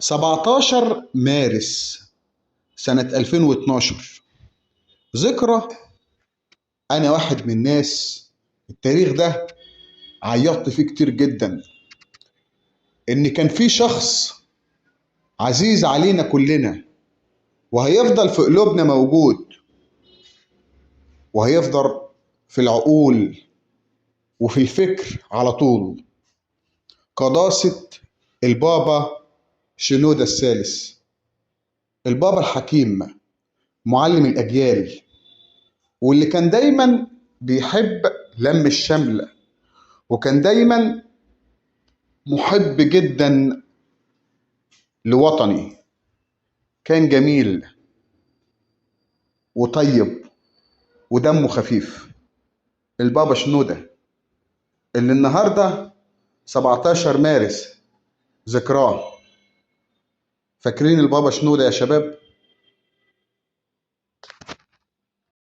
17 مارس سنة 2012 ذكرى. أنا واحد من الناس التاريخ ده عيطت فيه كتير جدا، إن كان في شخص عزيز علينا كلنا وهيفضل في قلوبنا موجود، وهيفضل في العقول وفي الفكر على طول. قداسة البابا شنودة الثالث، البابا الحكيم، معلم الأجيال، واللي كان دايما بيحب لم الشمل، وكان دايما محب جدا لوطني. كان جميل وطيب ودمه خفيف. البابا شنودة اللي النهارده 17 مارس ذكراه. فاكرين البابا شنودة يا شباب؟